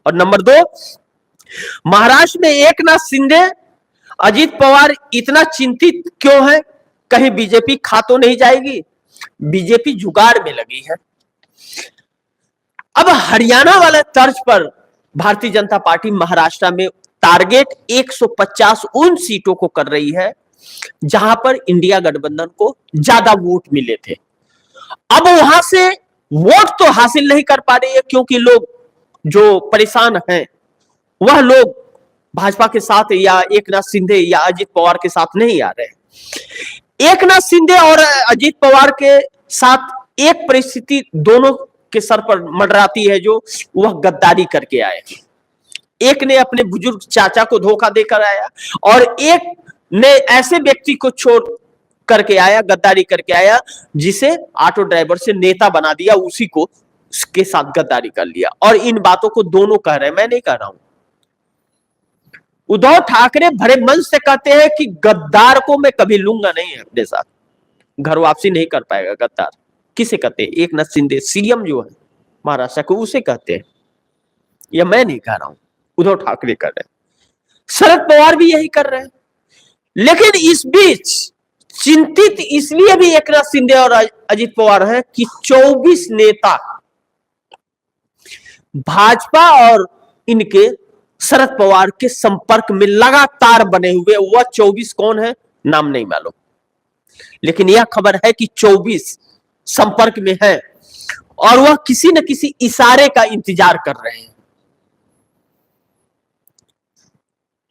और नंबर 2, महाराष्ट्र में एकनाथ शिंदे, अजित पवार इतना चिंतित क्यों है? कहीं बीजेपी खा तो नहीं जाएगी? बीजेपी जुगाड़ में लगी है। अब हरियाणा वाले तर्ज पर भारतीय जनता पार्टी महाराष्ट्र में टारगेट 150 उन सीटों को कर रही है जहां पर इंडिया गठबंधन को ज्यादा वोट मिले थे। अब वहां से वोट तो हासिल नहीं कर पा रही है क्योंकि लोग जो परेशान हैं वह लोग भाजपा के साथ या एकनाथ शिंदे या अजित पवार के साथ नहीं आ रहे। एकनाथ शिंदे और अजित पवार के साथ एक परिस्थिति दोनों के सर पर मंडराती है जो वह गद्दारी करके आए। एक ने अपने बुजुर्ग चाचा को धोखा देकर आया और एक ने ऐसे व्यक्ति को छोड़ करके आया, गद्दारी करके आया, जिसे ऑटो ड्राइवर से नेता बना दिया, उसी को के साथ गद्दारी कर लिया। और इन बातों को दोनों कह रहे हैं, मैं नहीं कह रहा हूं। उद्धव ठाकरे भरे मन से कहते हैं कि गद्दार को मैं कभी लूंगा नहीं है अपने साथ, घर वापसी नहीं कर पाएगा गद्दार। किसे कहते हैं? एकनाथ शिंदे सीएम जो है महाराष्ट्र को, उसे कहते हैं। यह मैं नहीं कह रहा हूं, उद्धव ठाकरे कर रहे हैं, शरद पवार भी यही कर रहे हैं। लेकिन इस बीच चिंतित इसलिए भी एकनाथ शिंदे और अजित पवार हैं कि 24 नेता भाजपा और इनके शरद पवार के संपर्क में लगातार बने हुए। वह 24 कौन है नाम नहीं मालूम, लेकिन यह खबर है कि 24 संपर्क में है और वह किसी न किसी इशारे का इंतजार कर रहे हैं।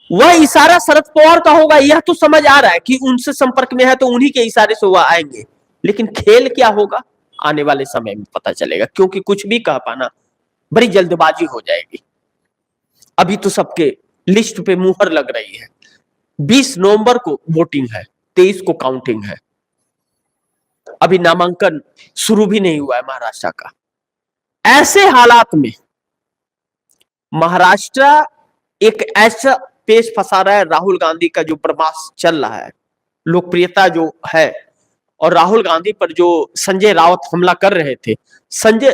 वह इशारा शरद पवार का होगा, यह तो समझ आ रहा है कि उनसे संपर्क में है तो उन्हीं के इशारे से वह आएंगे। लेकिन खेल क्या होगा आने वाले समय में पता चलेगा, क्योंकि कुछ भी कह पाना बड़ी जल्दबाजी हो जाएगी। अभी तो सबके लिस्ट पे मुहर लग रही है। 20 नवंबर को वोटिंग है, 23 को काउंटिंग है। अभी नामांकन शुरू भी नहीं हुआ है महाराष्ट्र का। ऐसे हालात में महाराष्ट्र एक ऐसा पेश फंसा रहा है, राहुल गांधी का जो प्रवास चल रहा है, लोकप्रियता जो है, और राहुल गांधी पर जो संजय राउत हमला कर रहे थे, संजय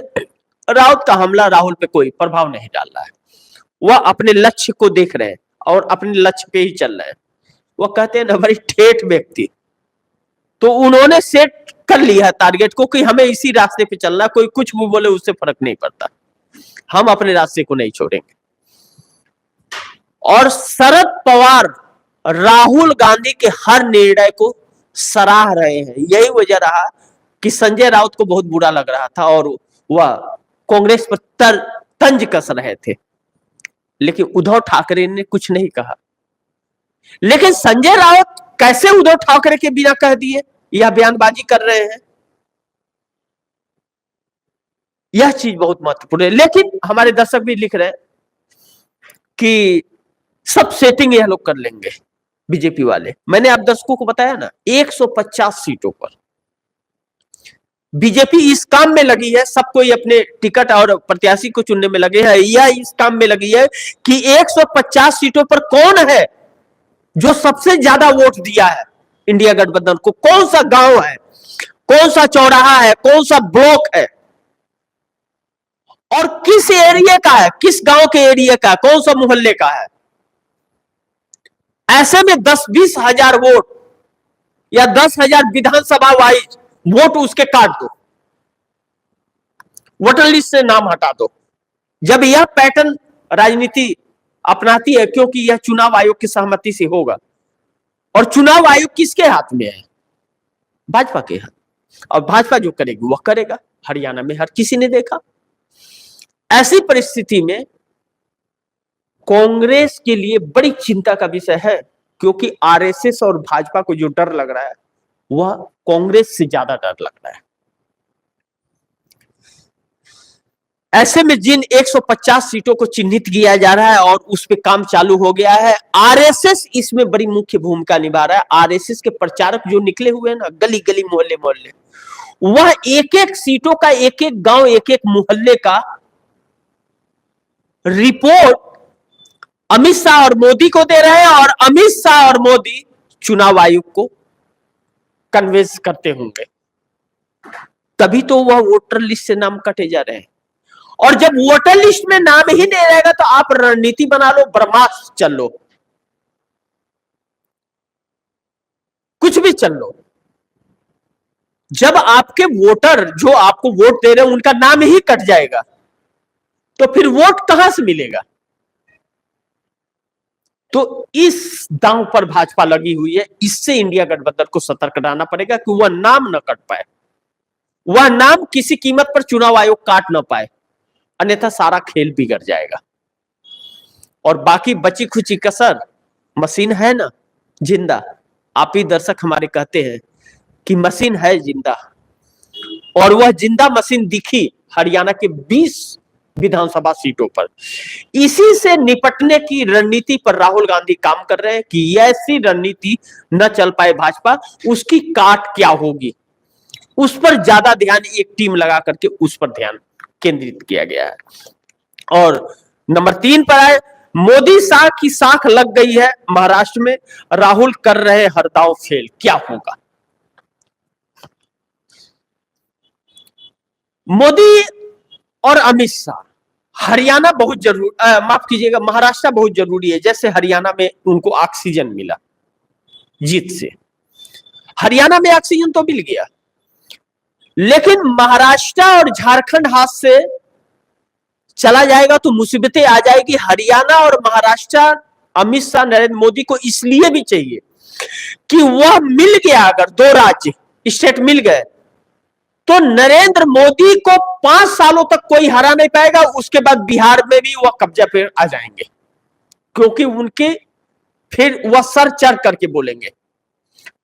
राउत का हमला राहुल पे कोई प्रभाव नहीं डाल रहा है। वह अपने लक्ष्य को देख रहे हैं और अपने लक्ष्य पे ही चल रहे हैं। वह कहते हैं ना, बड़ी ठेठ व्यक्ति, तो उन्होंने सेट कर लिया है टारगेट को कि हमें इसी रास्ते पे चलना, कोई कुछ भी बोले उससे फर्क नहीं पड़ता, हम अपने रास्ते को नहीं छोड़ेंगे। और शरद पवार राहुल गांधी के हर निर्णय को सराह रहे हैं। यही वजह रहा कि संजय राउत को बहुत बुरा लग रहा था और वह कांग्रेस पर तंज कस रहे थे, लेकिन उद्धव ठाकरे ने कुछ नहीं कहा। लेकिन संजय राउत कैसे उद्धव ठाकरे के बिना कह दिए, यह बयानबाजी कर रहे हैं, यह चीज बहुत महत्वपूर्ण है। लेकिन हमारे दर्शक भी लिख रहे हैं कि सब सेटिंग यह लोग कर लेंगे बीजेपी वाले। मैंने आप दर्शकों को बताया ना, 150 सीटों पर बीजेपी इस काम में लगी है, सब कोई अपने टिकट और प्रत्याशी को चुनने में लगे हैं। यह इस काम में लगी है कि 150 सीटों पर कौन है जो सबसे ज्यादा वोट दिया है इंडिया गठबंधन को, कौन सा गांव है, कौन सा चौराहा है, कौन सा ब्लॉक है और किस एरिया का है, किस गांव के एरिया का, कौन सा मोहल्ले का है। ऐसे में 10-20 हजार वोट या 10,000 विधानसभा वाइज वोट उसके काट दो, वोटर लिस्ट से नाम हटा दो। जब यह पैटर्न राजनीति अपनाती है, क्योंकि यह चुनाव आयोग की सहमति से होगा, और चुनाव आयोग किसके हाथ में है? भाजपा के हाथ। और भाजपा जो करेगी वह करेगा। हरियाणा में हर किसी ने देखा। ऐसी परिस्थिति में कांग्रेस के लिए बड़ी चिंता का विषय है, क्योंकि आरएसएस और भाजपा को जो डर लग रहा है वह कांग्रेस से ज्यादा डर लग रहा है। ऐसे में जिन 150 सीटों को चिन्हित किया जा रहा है और उस पे काम चालू हो गया है, आरएसएस इसमें बड़ी मुख्य भूमिका निभा रहा है। आरएसएस के प्रचारक जो निकले हुए हैं ना, गली गली मोहल्ले मोहल्ले, वह एक एक सीटों का, एक एक गांव, एक एक मोहल्ले का रिपोर्ट अमित शाह और मोदी को दे रहे हैं और अमित शाह और मोदी चुनाव आयोग को कन्वेंस करते होंगे, तभी तो वह वोटर लिस्ट से नाम कटे जा रहे हैं। और जब वोटर लिस्ट में नाम ही नहीं रहेगा तो आप रणनीति बना लो, ब्रह्मास्त्र चल लो, कुछ भी चल लो। जब आपके वोटर जो आपको वोट दे रहे हैं उनका नाम ही कट जाएगा तो फिर वोट कहां से मिलेगा? तो इस दांव पर भाजपा लगी हुई है। इससे इंडिया गठबंधन को सतर्क रहना पड़ेगा कि वह नाम न कट पाए, वह नाम किसी कीमत पर चुनाव आयोग काट न पाए, अन्यथा सारा खेल बिगड़ जाएगा। और बाकी बची खुची कसर, मशीन है ना जिंदा। आप ही दर्शक हमारे कहते हैं कि मशीन है जिंदा, और वह जिंदा मशीन दिखी हरियाणा के 20 विधानसभा सीटों पर। इसी से निपटने की रणनीति पर राहुल गांधी काम कर रहे हैं कि ऐसी रणनीति न चल पाए भाजपा, उसकी काट क्या होगी, उस पर ज्यादा ध्यान एक टीम लगा करके उस पर ध्यान केंद्रित किया गया है। और नंबर 3 पर आए, मोदी शाह की साख लग गई है महाराष्ट्र में, राहुल कर रहे हर दांव फेल, क्या होगा? मोदी और अमित शाह, हरियाणा बहुत जरूरी, माफ कीजिएगा, महाराष्ट्र बहुत जरूरी है। जैसे हरियाणा में उनको ऑक्सीजन मिला जीत से, हरियाणा में ऑक्सीजन तो मिल गया, लेकिन महाराष्ट्र और झारखंड हाथ से चला जाएगा तो मुसीबतें आ जाएगी। हरियाणा और महाराष्ट्र अमित शाह नरेंद्र मोदी को इसलिए भी चाहिए कि वह मिल गया, अगर 2 राज्य स्टेट मिल गए तो नरेंद्र मोदी को 5 सालों तक कोई हरा नहीं पाएगा। उसके बाद बिहार में भी वह कब्जा पे आ जाएंगे, क्योंकि उनके फिर वह सर चढ़ करके बोलेंगे।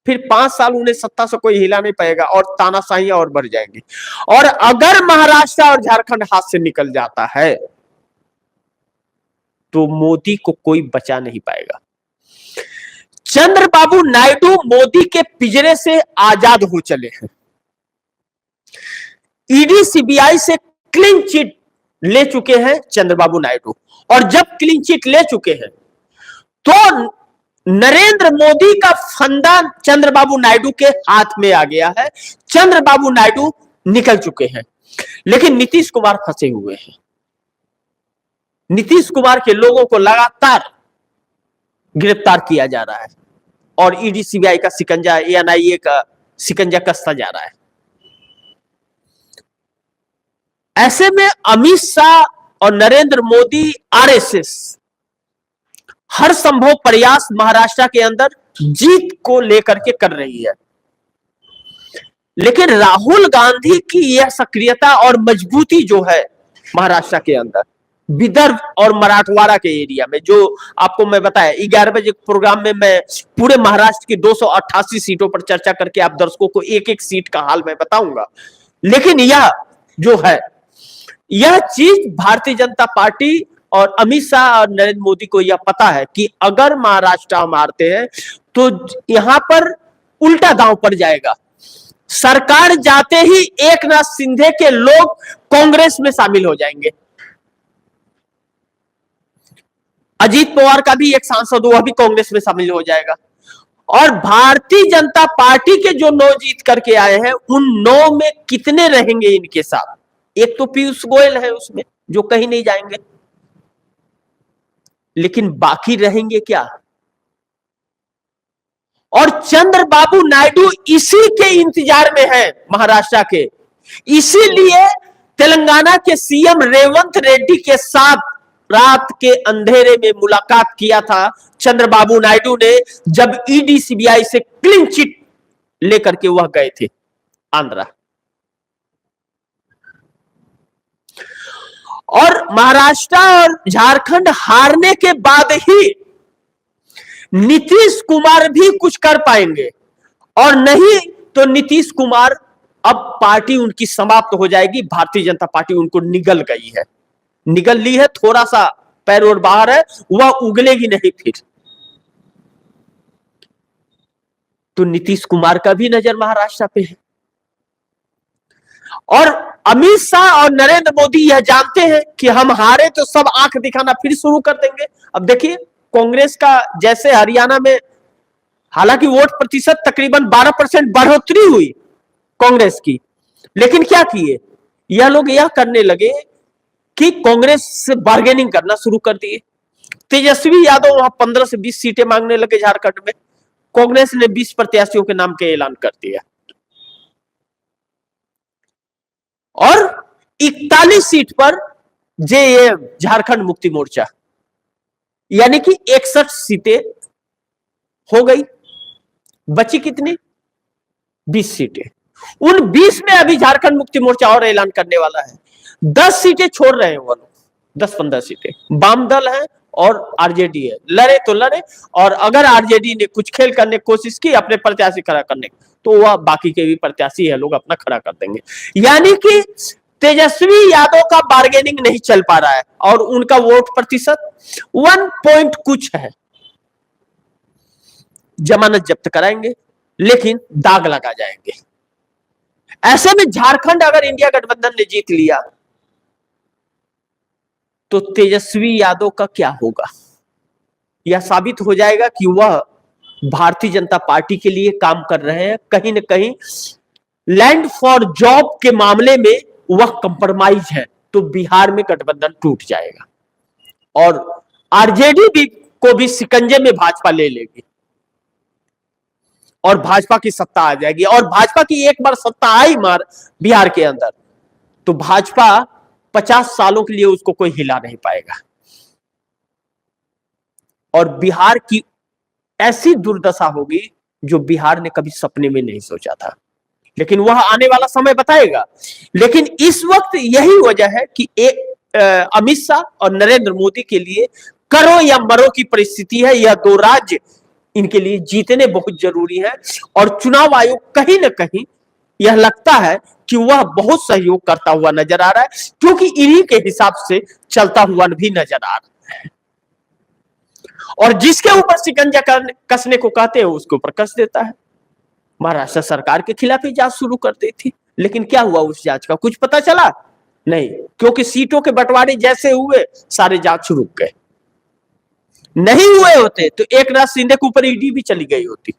फिर 5 साल उन्हें सत्ता से कोई हिला नहीं पाएगा और तानाशाही और बढ़ जाएंगी। और अगर महाराष्ट्र और झारखंड हाथ से निकल जाता है तो मोदी को कोई बचा नहीं पाएगा। चंद्रबाबू नायडू मोदी के पिंजरे से आजाद हो चले हैं। ईडी सीबीआई से क्लीन चिट ले चुके हैं चंद्रबाबू नायडू, और जब क्लीन चिट ले चुके हैं तो नरेंद्र मोदी का फंदा चंद्रबाबू नायडू के हाथ में आ गया है। चंद्रबाबू नायडू निकल चुके हैं, लेकिन नीतीश कुमार फंसे हुए हैं। नीतीश कुमार के लोगों को लगातार गिरफ्तार किया जा रहा है और ईडी सीबीआई का शिकंजा, एनआईए का शिकंजा कसता जा रहा है। ऐसे में अमित शाह और नरेंद्र मोदी, आरएसएस हर संभव प्रयास महाराष्ट्र के अंदर जीत को लेकर के कर रही है, लेकिन राहुल गांधी की यह सक्रियता और मजबूती जो है महाराष्ट्र के अंदर, विदर्भ और मराठवाड़ा के एरिया में, जो आपको मैं बताया 11 बजे प्रोग्राम में मैं पूरे महाराष्ट्र की 288 सीटों पर चर्चा करके आप दर्शकों को एक एक सीट का हाल मैं बताऊंगा। लेकिन यह जो है, यह चीज भारतीय जनता पार्टी और अमित शाह और नरेंद्र मोदी को यह पता है कि अगर महाराष्ट्र हम हारते हैं तो यहां पर उल्टा दांव पड़ जाएगा। सरकार जाते ही एकनाथ शिंदे के लोग कांग्रेस में शामिल हो जाएंगे। अजीत पवार का भी एक सांसद, वह भी कांग्रेस में शामिल हो जाएगा। और भारतीय जनता पार्टी के जो 9 जीत करके आए हैं, उन 9 में कितने रहेंगे इनके साथ? एक तो पीयूष गोयल है उसमें, जो कहीं नहीं जाएंगे, लेकिन बाकी रहेंगे क्या? और चंद्रबाबू नायडू इसी के इंतजार में है महाराष्ट्र के। इसीलिए तेलंगाना के सीएम रेवंत रेड्डी के साथ रात के अंधेरे में मुलाकात किया था चंद्रबाबू नायडू ने, जब ईडी सीबीआई से क्लीन चिट लेकर के वह गए थे आंध्रा। और महाराष्ट्र और झारखंड हारने के बाद ही नीतीश कुमार भी कुछ कर पाएंगे, और नहीं तो नीतीश कुमार, अब पार्टी उनकी समाप्त हो जाएगी। भारतीय जनता पार्टी उनको निगल गई है, निगल ली है, थोड़ा सा पैर और बाहर है, वह उगलेगी नहीं फिर। तो नीतीश कुमार का भी नजर महाराष्ट्र पे है। और अमित शाह और नरेंद्र मोदी यह जानते हैं कि हम हारे तो सब आंख दिखाना फिर शुरू कर देंगे। अब देखिए कांग्रेस का जैसे हरियाणा में, हालांकि वोट प्रतिशत तकरीबन 12% बढ़ोतरी हुई कांग्रेस की, लेकिन क्या किए यह लोग? यह करने लगे कि कांग्रेस से बार्गेनिंग करना शुरू कर दिए। तेजस्वी यादव वहां 15 से 20 सीटें मांगने लगे झारखंड में, कांग्रेस ने 20 प्रत्याशियों के नाम के ऐलान कर दिया और 41 सीट पर जे झारखंड मुक्ति मोर्चा, यानी कि 61 सीटें हो गई। बची कितनी? 20 सीटें। उन 20 में अभी झारखंड मुक्ति मोर्चा और ऐलान करने वाला है। 10 सीटें छोड़ रहे हैं वो लोग, 10-15 सीटें वाम दल है और आरजेडी है। लड़े तो लड़े, और अगर आरजेडी ने कुछ खेल करने की कोशिश की अपने प्रत्याशी खड़ा करने, तो वह बाकी के भी प्रत्याशी है लोग अपना खड़ा कर देंगे। यानी कि तेजस्वी यादव का बार्गेनिंग नहीं चल पा रहा है और उनका वोट प्रतिशत 1 पॉइंट कुछ है। जमानत जब्त कराएंगे लेकिन दाग लगा जाएंगे। ऐसे में झारखंड अगर इंडिया गठबंधन ने जीत लिया तो तेजस्वी यादव का क्या होगा? यह साबित हो जाएगा कि वह भारतीय जनता पार्टी के लिए काम कर रहे हैं। कहीं ना कहीं लैंड फॉर जॉब के मामले में वह कंप्रोमाइज है, तो बिहार में गठबंधन टूट जाएगा और आरजेडी भी को भी शिकंजे में भाजपा ले लेगी और भाजपा की सत्ता आ जाएगी। और भाजपा की एक बार सत्ता आई मार बिहार के अंदर, तो भाजपा 50 सालों के लिए उसको कोई हिला नहीं पाएगा और बिहार की ऐसी दुर्दशा होगी जो बिहार ने कभी सपने में नहीं सोचा था। लेकिन वह आने वाला समय बताएगा। लेकिन इस वक्त यही वजह है कि अमित शाह और नरेंद्र मोदी के लिए करो या मरो की परिस्थिति है। यह 2 राज्य इनके लिए जीतने बहुत जरूरी है और चुनाव आयोग कहीं ना कहीं यह लगता है कि वह बहुत सहयोग करता हुआ नजर आ रहा है, क्योंकि इन्हीं के हिसाब से चलता हुआ भी नजर आ रहा है और जिसके ऊपर शिकंजा कसने को कहते हैं उसके ऊपर कस देता है। महाराष्ट्र सरकार के खिलाफ ही जांच शुरू कर दी थी, लेकिन क्या हुआ उस जांच का? कुछ पता चला नहीं, क्योंकि सीटों के बंटवारे जैसे हुए सारे जांच रुक गए। नहीं हुए होते तो एकनाथ शिंदे के ऊपर ईडी भी चली गई होती,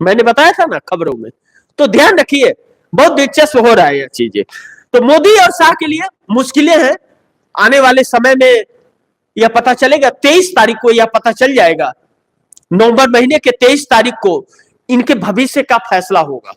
मैंने बताया था ना खबरों में। तो ध्यान रखिए, बहुत दिलचस्प हो रहा है यह चीजें। तो मोदी और शाह के लिए मुश्किलें हैं। आने वाले समय में यह पता चलेगा, 23 तारीख को यह पता चल जाएगा, नवंबर महीने के 23 तारीख को इनके भविष्य का फैसला होगा।